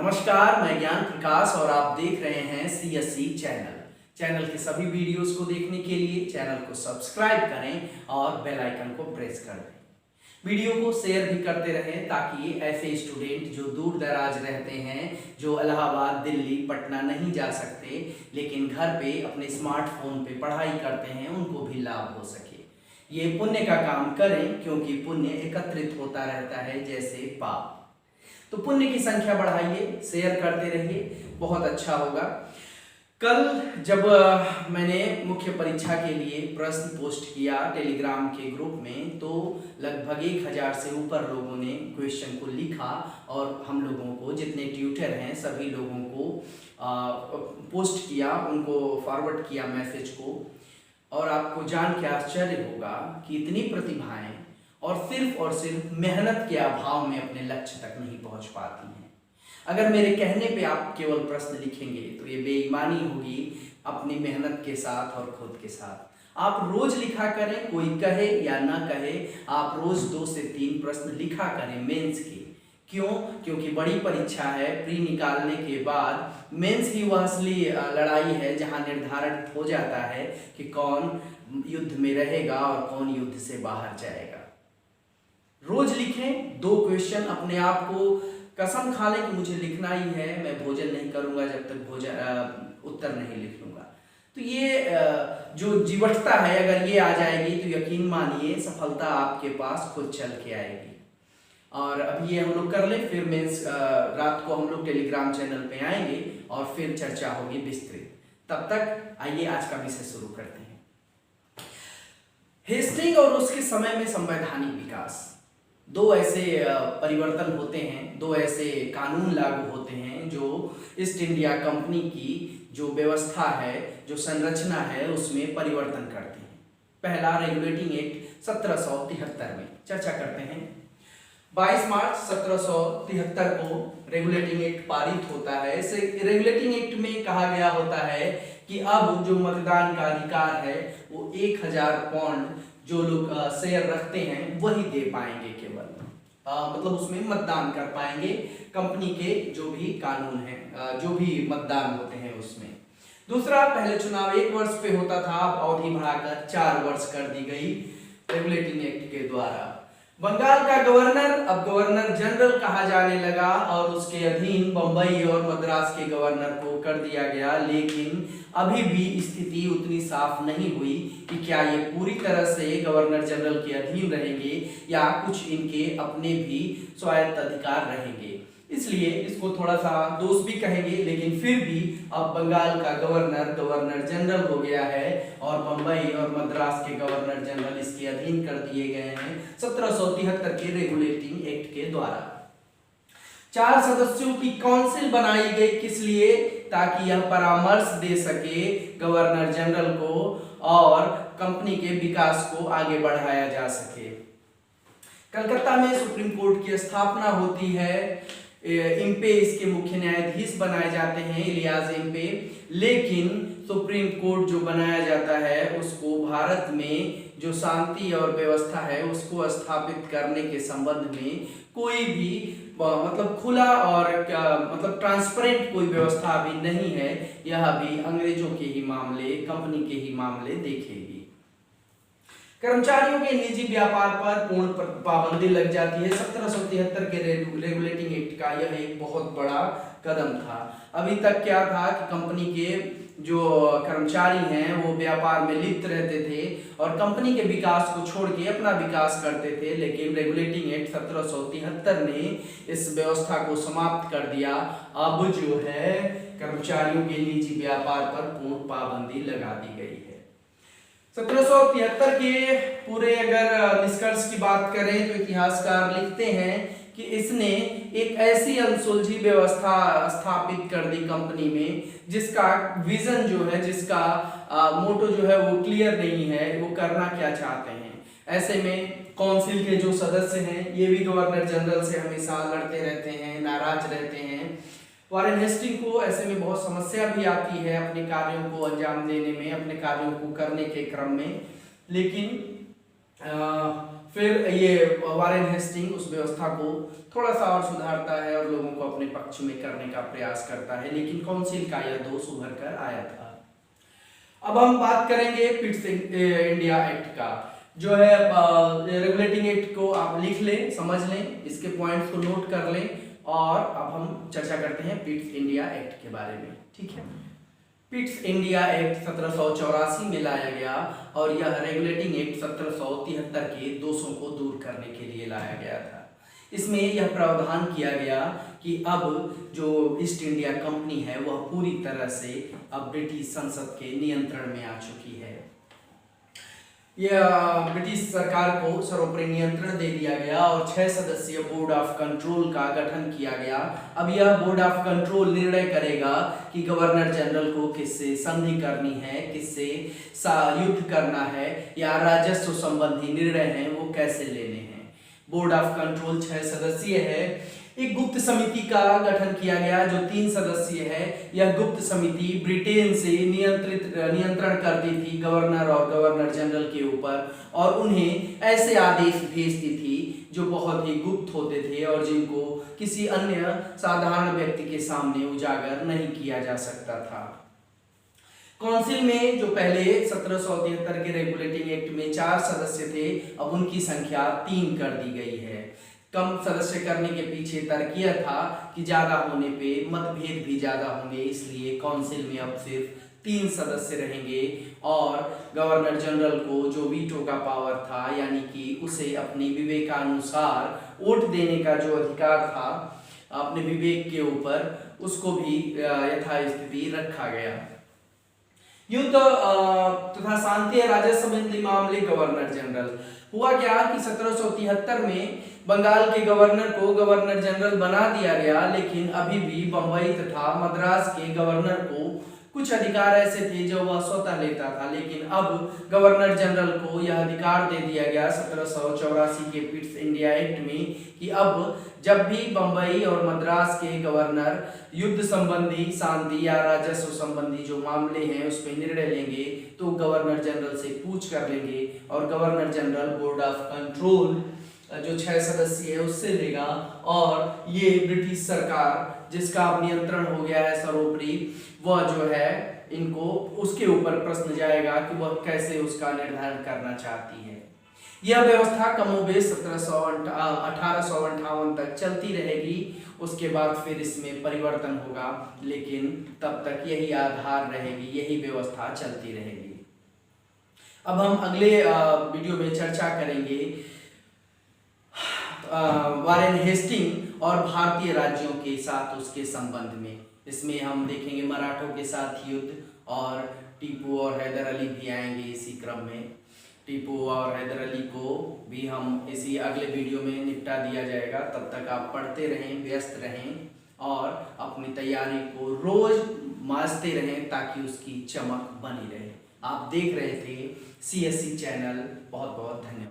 नमस्कार, मैं ज्ञान प्रकाश और आप देख रहे हैं CSC चैनल के सभी वीडियोस को देखने के लिए चैनल को सब्सक्राइब करें और बेल आइकन को प्रेस कर दें। वीडियो को शेयर भी करते रहें ताकि ऐसे स्टूडेंट जो दूर दराज रहते हैं, जो इलाहाबाद, दिल्ली, पटना नहीं जा सकते लेकिन घर पे अपने स्मार्टफोन पे पढ़ाई करते हैं, उनको भी लाभ हो सके। ये पुण्य का काम करें क्योंकि पुण्य एकत्रित होता रहता है जैसे पाप। तो पुण्य की संख्या बढ़ाइए, शेयर करते रहिए, बहुत अच्छा होगा। कल जब मैंने मुख्य परीक्षा के लिए प्रश्न पोस्ट किया टेलीग्राम के ग्रुप में, तो लगभग 1000 से ऊपर लोगों ने क्वेश्चन को लिखा और हम लोगों को, जितने ट्यूटर हैं सभी लोगों को पोस्ट किया, उनको फॉरवर्ड किया मैसेज को। और आपको जान के आश्चर्य होगा कि इतनी प्रतिभाएं और सिर्फ मेहनत के अभाव में अपने लक्ष्य तक नहीं पहुंच पाती हैं। अगर मेरे कहने पे आप केवल प्रश्न लिखेंगे तो ये बेईमानी होगी अपनी मेहनत के साथ और खुद के साथ। आप रोज लिखा करें, कोई कहे या ना कहे, आप रोज 2 से 3 प्रश्न लिखा करें मेंस के। क्यों? क्योंकि बड़ी परीक्षा है, प्री निकालने के बाद मेंस ही वह असली लड़ाई है जहां निर्धारित हो जाता है कि कौन युद्ध में रहेगा और कौन युद्ध से बाहर जाएगा। रोज लिखें 2 क्वेश्चन, अपने आप को कसम खा लें कि मुझे लिखना ही है, मैं भोजन नहीं करूंगा जब तक उत्तर नहीं लिख लूंगा। तो ये जो जीवटता है, अगर ये आ जाएगी तो यकीन मानिए सफलता आपके पास खुद चल के आएगी। और अब ये हम लोग कर लें, फिर मेंस रात को हम लोग टेलीग्राम चैनल पे आएंगे और फिर चर्चा होगी विस्तृत। तब तक आइए आज का विषय शुरू करते हैं। हेस्टिंग और उसके समय में संवैधानिक विकास। 2 ऐसे परिवर्तन होते हैं, 2 ऐसे कानून लागू होते हैं जो ईस्ट इंडिया कंपनी की जो व्यवस्था है, जो संरचना है, उसमें परिवर्तन करते हैं। पहला रेगुलेटिंग एक्ट 1773 में चर्चा करते हैं। 22 मार्च 1773 को रेगुलेटिंग एक्ट पारित होता है। इस रेगुलेटिंग एक्ट में कहा गया होता है कि अब जो मतदान का अधिकार है वो 1000 पाउंड जो लोग शेयर रखते हैं वही दे पाएंगे केवल, मतलब उसमें मतदान कर पाएंगे। कंपनी के जो भी कानून हैं, जो भी मतदान होते हैं उसमें। दूसरा, पहले चुनाव 1 वर्ष पे होता था, अब अवधि बढ़ाकर 4 वर्ष कर दी गई रेगुलेटिंग एक्ट के द्वारा। बंगाल का गवर्नर अब गवर्नर जनरल कहा जाने लगा और उसके अधीन बंबई और मद्रास के गवर्नर को कर दिया गया। लेकिन अभी भी स्थिति उतनी साफ नहीं हुई कि क्या ये पूरी तरह से गवर्नर जनरल के अधीन रहेंगे या कुछ इनके अपने भी स्वायत्त अधिकार रहेंगे। इसलिए इसको थोड़ा सा दोष भी कहेंगे, लेकिन फिर भी अब बंगाल का गवर्नर जनरल हो गया है और बंबई और मद्रास के गवर्नर जनरल इसके अधीन कर दिए गए हैं 1773 के रेगुलेटिंग एक्ट के द्वारा। 4 सदस्यों की काउंसिल बनाई गई, किस लिए? ताकि यह परामर्श दे सके गवर्नर जनरल को और कंपनी के विकास को आगे बढ़ाया जा सके। कलकत्ता में सुप्रीम कोर्ट की स्थापना होती है। इम्पे इसके मुख्य न्यायाधीश बनाए जाते हैं, इलियास इम्पे। लेकिन सुप्रीम कोर्ट जो बनाया जाता है उसको भारत में जो शांति और व्यवस्था है उसको स्थापित करने के संबंध में कोई भी मतलब खुला और मतलब ट्रांसपेरेंट कोई व्यवस्था अभी नहीं है। यह भी अंग्रेजों के ही मामले, कंपनी के ही मामले देखेगी। कर्मचारियों के निजी व्यापार पर पूर्ण पाबंदी लग जाती है। 1773 के रेगुलेटिंग एक्ट का यह एक बहुत बड़ा कदम था। अभी तक क्या था कि कंपनी के जो कर्मचारी हैं वो व्यापार में लिप्त रहते थे और कंपनी के विकास को छोड़ के अपना विकास करते थे। लेकिन रेगुलेटिंग एक्ट 1773 ने इस व्यवस्था को समाप्त कर दिया। अब जो है कर्मचारियों के निजी व्यापार पर पूर्ण पाबंदी लगा दी गई है। 1773 के पूरे अगर निष्कर्ष की बात करें तो इतिहासकार लिखते हैं कि इसने एक ऐसी अनसुलझी व्यवस्था स्थापित कर दी कंपनी में जिसका विजन जो है, जिसका मोटो जो है वो क्लियर नहीं है, वो करना क्या चाहते हैं। ऐसे में काउंसिल के जो सदस्य हैं ये भी गवर्नर जनरल से हमेशा लड़ते रहते हैं, नाराज रहते हैं। वॉरेन हेस्टिंग को ऐसे में बहुत समस्या भी आती है अपने कार्यों को अंजाम देने में, अपने कार्यों को करने के क्रम में। लेकिन फिर ये वारेन हेस्टिंग उस व्यवस्था को थोड़ा सा और सुधारता है और लोगों को अपने पक्ष में करने का प्रयास करता है, लेकिन काउंसिल का यह दोष उभर कर आया था। अब हम बात करेंगे पिट्स इंडिया एक्ट का, जो है रेगुलेटिंग एक्ट को आप लिख लें, समझ लें, इसके पॉइंट्स को नोट कर लें, और अब हम चर्चा करते हैं पिट्स इंडिया एक्ट के बारे में। ठीक है, पिट्स इंडिया एक्ट 1784 में लाया गया और यह रेगुलेटिंग एक्ट 1773 के दोषों को दूर करने के लिए लाया गया था। इसमें यह प्रावधान किया गया कि अब जो ईस्ट इंडिया कंपनी है वह पूरी तरह से अब ब्रिटिश संसद के नियंत्रण में आ चुकी है। यह ब्रिटिश सरकार को सर्वोपरि नियंत्रण दे दिया गया और 6 सदस्यीय बोर्ड ऑफ कंट्रोल का गठन किया गया। अब यह बोर्ड ऑफ कंट्रोल निर्णय करेगा कि गवर्नर जनरल को किससे संधि करनी है, किससे युद्ध करना है, या राजस्व संबंधी निर्णय हैं वो कैसे लेने हैं। बोर्ड ऑफ कंट्रोल 6 सदस्यीय है। एक गुप्त समिति का गठन किया गया जो 3 सदस्यीय है। यह गुप्त समिति ब्रिटेन से नियंत्रण करती थी गवर्नर और गवर्नर जनरल के ऊपर, और उन्हें ऐसे आदेश भेजती थी जो बहुत ही गुप्त होते थे और जिनको किसी अन्य साधारण व्यक्ति के सामने उजागर नहीं किया जा सकता था। काउंसिल में जो पहले 1773 के रेगुलेटिंग एक्ट में 4 सदस्य थे, अब उनकी संख्या 3 कर दी गई है। कम सदस्य करने के पीछे तर्क यह था कि ज्यादा होने पे मतभेद भी ज्यादा होंगे, इसलिए काउंसिल में अब सिर्फ 3 सदस्य रहेंगे और गवर्नर जनरल को जो वीटो का पावर था, यानी कि उसे अपने विवेकानुसार वोट देने का जो अधिकार था अपने विवेक के ऊपर, उसको भी यथास्थिति रखा गया। युद्ध तथा शांति राजस्व संबंधी मामले गवर्नर जनरल। हुआ क्या कि 1773 में बंगाल के गवर्नर को गवर्नर जनरल बना दिया गया, लेकिन अभी भी बंबई तथा मद्रास के गवर्नर को कुछ अधिकार ऐसे थे जो वह स्वतः लेता था, लेकिन अब गवर्नर जनरल को यह अधिकार दे दिया गया 1784 के पिट्स इंडिया एक्ट में कि अब जब भी बंबई और मद्रास के गवर्नर युद्ध संबंधी, शांति या राजस्व संबंधी जो मामले हैं उस पर निर्णय लेंगे तो गवर्नर जनरल से पूछ कर लेंगे, और governor general board of control जो 6 सदस्य है उससे लेगा, और ये ब्रिटिश सरकार जिसका अब नियंत्रण हो गया है सर्वोपरि, वह जो है इनको उसके ऊपर प्रश्न जाएगा कि वह कैसे उसका निर्धारण करना चाहती है। यह व्यवस्था कमोबेश 1858 तक चलती रहेगी। उसके बाद फिर इसमें परिवर्तन होगा, लेकिन तब तक यही आधार रहेगी, यही व्यवस्था चलती रहेगी। अब हम अगले वीडियो में चर्चा करेंगे वारेन हेस्टिंग और भारतीय राज्यों के साथ उसके संबंध में। इसमें हम देखेंगे मराठों के साथ युद्ध, और टीपू और हैदर अली भी आएंगे इसी क्रम में। टीपू और हैदर अली को भी हम इसी अगले वीडियो में निपटा दिया जाएगा। तब तक आप पढ़ते रहें, व्यस्त रहें और अपनी तैयारी को रोज मांझते रहें ताकि उसकी चमक बनी रहे। आप देख रहे थे CSC चैनल। बहुत बहुत धन्यवाद।